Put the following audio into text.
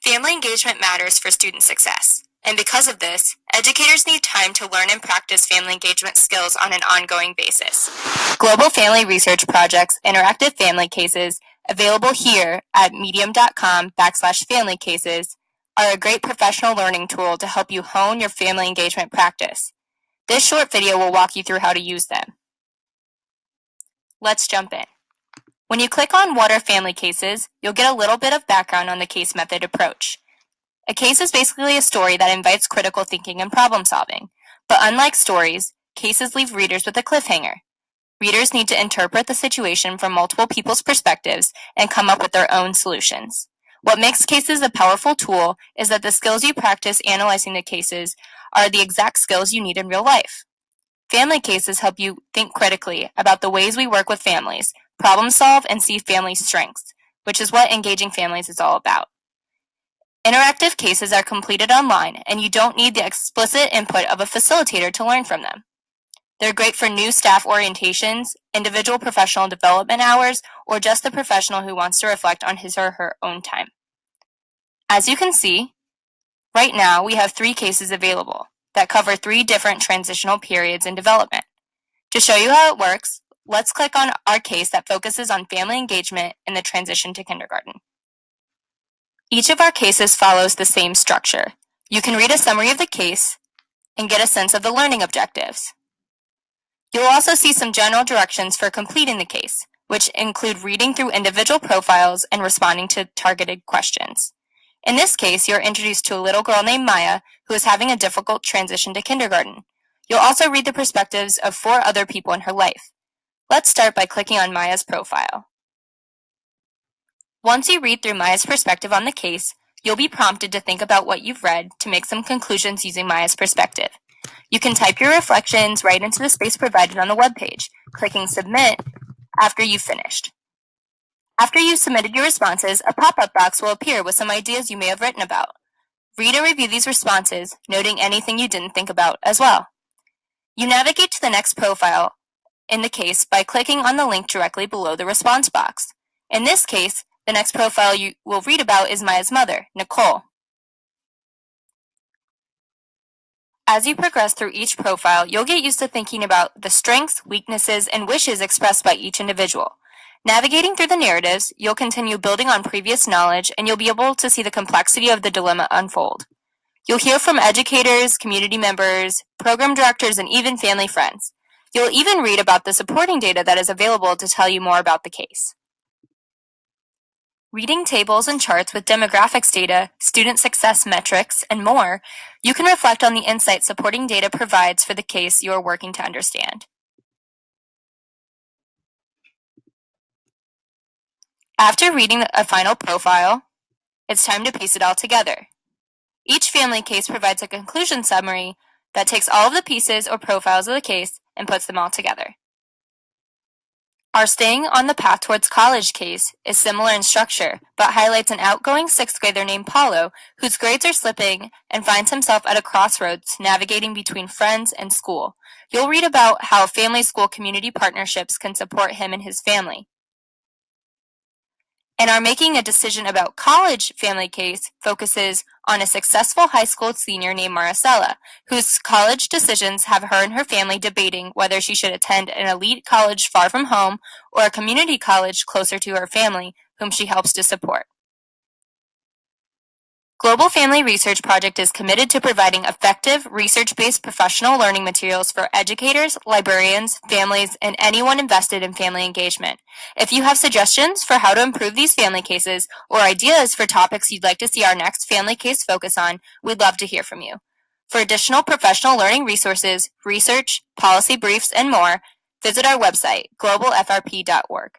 Family engagement matters for student success, and because of this, educators need time to learn and practice family engagement skills on an ongoing basis. Global Family Research Project's interactive family cases, available here at medium.com/family cases, are a great professional learning tool to help you hone your family engagement practice. This short video will walk you through how to use them. Let's jump in. When you click on What are Family Cases, you'll get a little bit of background on the case method approach. A case is basically a story that invites critical thinking and problem solving. But unlike stories, cases leave readers with a cliffhanger. Readers need to interpret the situation from multiple people's perspectives and come up with their own solutions. What makes cases a powerful tool is that the skills you practice analyzing the cases are the exact skills you need in real life. Family cases help you think critically about the ways we work with families, problem solve, and see family strengths, which is what engaging families is all about. Interactive cases are completed online, and you don't need the explicit input of a facilitator to learn from them. They're great for new staff orientations, individual professional development hours, or just the professional who wants to reflect on his or her own time. As you can see, right now we have 3 cases available that cover 3 different transitional periods in development. To show you how it works, let's click on our case that focuses on family engagement in the transition to kindergarten. Each of our cases follows the same structure. You can read a summary of the case and get a sense of the learning objectives. You'll also see some general directions for completing the case, which include reading through individual profiles and responding to targeted questions. In this case, you're introduced to a little girl named Maya who is having a difficult transition to kindergarten. You'll also read the perspectives of 4 other people in her life. Let's start by clicking on Maya's profile. Once you read through Maya's perspective on the case, you'll be prompted to think about what you've read to make some conclusions using Maya's perspective. You can type your reflections right into the space provided on the webpage, clicking Submit after you've finished. After you've submitted your responses, a pop-up box will appear with some ideas you may have written about. Read and review these responses, noting anything you didn't think about as well. You navigate to the next profile in the case by clicking on the link directly below the response box. In this case, the next profile you will read about is Maya's mother, Nicole. As you progress through each profile, you'll get used to thinking about the strengths, weaknesses, and wishes expressed by each individual. Navigating through the narratives, you'll continue building on previous knowledge, and you'll be able to see the complexity of the dilemma unfold. You'll hear from educators, community members, program directors, and even family friends. You'll even read about the supporting data that is available to tell you more about the case. Reading tables and charts with demographics data, student success metrics, and more, you can reflect on the insights supporting data provides for the case you are working to understand. After reading a final profile, it's time to piece it all together. Each family case provides a conclusion summary that takes all of the pieces or profiles of the case and puts them all together. Our Staying on the Path Towards College case is similar in structure, but highlights an outgoing 6th grader named Paulo, whose grades are slipping and finds himself at a crossroads navigating between friends and school. You'll read about how family-school community partnerships can support him and his family. And our Making a Decision About College family case focuses on a successful high school senior named Maricela, whose college decisions have her and her family debating whether she should attend an elite college far from home or a community college closer to her family, whom she helps to support. Global Family Research Project is committed to providing effective, research-based professional learning materials for educators, librarians, families, and anyone invested in family engagement. If you have suggestions for how to improve these family cases or ideas for topics you'd like to see our next family case focus on, we'd love to hear from you. For additional professional learning resources, research, policy briefs, and more, visit our website, globalfrp.org.